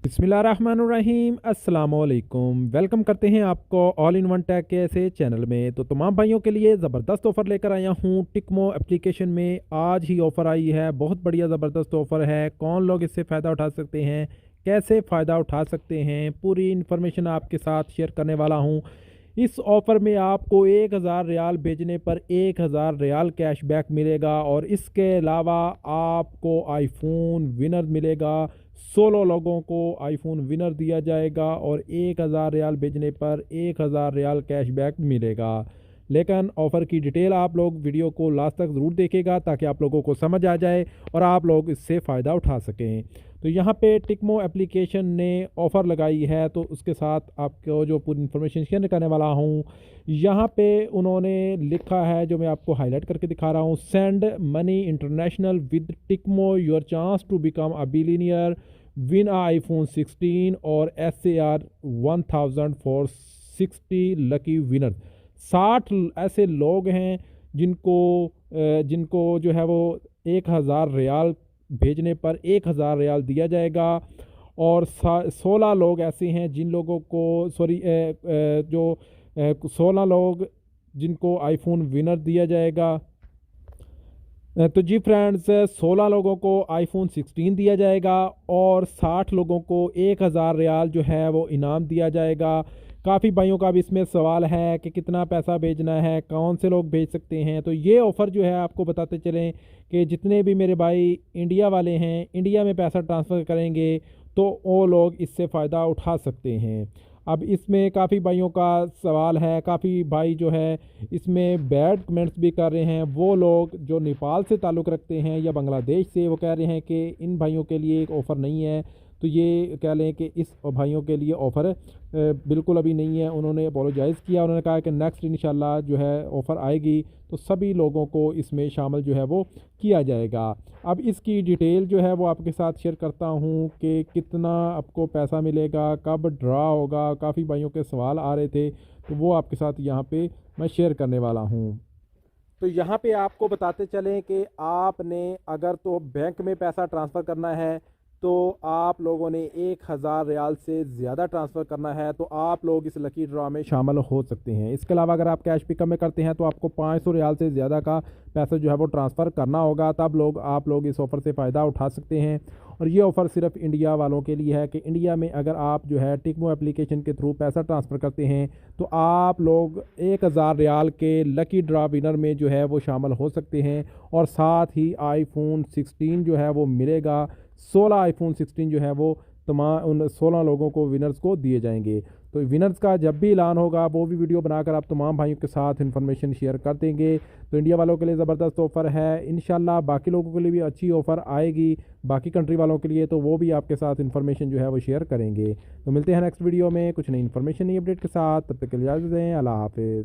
बिस्मिल्लाहिर्रहमानिर्रहीम अस्सलाम वालेकुम। वेलकम करते हैं आपको ऑल इन वन टेक के ऐसे चैनल में। तो तमाम भाइयों के लिए ज़बरदस्त ऑफ़र लेकर आया हूँ। टिकमो एप्लीकेशन में आज ही ऑफ़र आई है, बहुत बढ़िया ज़बरदस्त ऑफ़र है। कौन लोग इससे फ़ायदा उठा सकते हैं, कैसे फ़ायदा उठा सकते हैं, पूरी इन्फॉर्मेशन आपके साथ शेयर करने वाला हूँ। इस ऑफ़र में आपको 1000 रियाल भेजने पर 1000 रियाल कैशबैक मिलेगा और इसके अलावा आपको आईफोन विनर मिलेगा। 16 लोगों को आईफोन विनर दिया जाएगा और 1000 रियाल भेजने पर 1000 रियाल कैशबैक मिलेगा। लेकिन ऑफ़र की डिटेल आप लोग वीडियो को लास्ट तक ज़रूर देखेगा ताकि आप लोगों को समझ आ जाए और आप लोग इससे फ़ायदा उठा सकें। तो यहाँ पे टिकमो एप्लीकेशन ने ऑफ़र लगाई है, तो उसके साथ आपको जो पूरी इन्फॉर्मेशन शेयर करने वाला हूँ। यहाँ पे उन्होंने लिखा है, जो मैं आपको हाईलाइट करके दिखा रहा हूँ, send money international with Tikmo your chance to become a billionaire, win iPhone 16 और SAR 1000 फॉर 60 लकी विनर। 60 ऐसे लोग हैं जिनको जो है वो 1000 रियाल भेजने पर 1000 रियाल दिया जाएगा और 16 लोग ऐसे हैं जिन लोगों को जो 16 लोग जिनको आईफोन विनर दिया जाएगा। तो जी फ्रेंड्स, 16 लोगों को आईफोन 16 दिया जाएगा और 60 लोगों को 1000 रियाल जो है वो इनाम दिया जाएगा। काफ़ी भाइयों का भी इसमें सवाल है कि कितना पैसा भेजना है, कौन से लोग भेज सकते हैं। तो ये ऑफ़र जो है आपको बताते चलें कि जितने भी मेरे भाई इंडिया वाले हैं, इंडिया में पैसा ट्रांसफ़र करेंगे तो वो लोग इससे फ़ायदा उठा सकते हैं। अब इसमें काफ़ी भाइयों का सवाल है, काफ़ी भाई जो है इसमें बैड कमेंट्स भी कर रहे हैं। वो लोग जो नेपाल से ताल्लुक़ रखते हैं या बांग्लादेश से, वो कह रहे हैं कि इन भाइयों के लिए एक ऑफ़र नहीं है। तो ये कह लें कि इस भाइयों के लिए ऑफ़र बिल्कुल अभी नहीं है। उन्होंने अपोलोजाइज़ किया, उन्होंने कहा कि नेक्स्ट इंशाल्लाह जो है ऑफ़र आएगी तो सभी लोगों को इसमें शामिल जो है वो किया जाएगा। अब इसकी डिटेल जो है वो आपके साथ शेयर करता हूँ कि कितना आपको पैसा मिलेगा, कब ड्रा होगा। काफ़ी भाइयों के सवाल आ रहे थे, तो वो आपके साथ यहाँ पे मैं शेयर करने वाला हूँ। तो यहाँ पे आपको बताते चलें कि आपने अगर तो बैंक में पैसा ट्रांसफ़र करना है तो आप लोगों ने 1000 रियाल से ज़्यादा ट्रांसफ़र करना है तो आप लोग इस लकी ड्रॉ में शामिल हो सकते हैं। इसके अलावा अगर आप कैश पिकअप में करते हैं तो आपको 500 रियाल से ज़्यादा का पैसा जो है वो ट्रांसफ़र करना होगा, तब आप लोग इस ऑफ़र से फ़ायदा उठा सकते हैं। और ये ऑफ़र सिर्फ इंडिया वालों के लिए है कि इंडिया में अगर आप जो है टिकमो एप्लीकेशन के थ्रू पैसा ट्रांसफ़र करते हैं तो आप लोग 1000 रियाल के लकी ड्रा विनर में जो है वो शामिल हो सकते हैं और साथ ही आईफोन 16 जो है वो मिलेगा। 16 आईफोन 16 जो है वो तमाम उन 16 लोगों को विनर्स को दिए जाएंगे। तो विनर्स का जब भी ऐलान होगा वो भी वीडियो बनाकर आप तमाम भाइयों के साथ इन्फॉर्मेशन शेयर कर देंगे। तो इंडिया वालों के लिए ज़बरदस्त ऑफ़र है। इंशाल्लाह बाकी लोगों के लिए भी अच्छी ऑफ़र आएगी, बाकी कंट्री वालों के लिए, तो वो भी आपके साथ इन्फॉर्मेशन जो है वो शेयर करेंगे। तो मिलते हैं नेक्स्ट वीडियो में कुछ नई इन्फॉर्मेशन, नई अपडेट के साथ। तब तक के लिए इजाज़त दें। अल्लाह हाफ़िज़।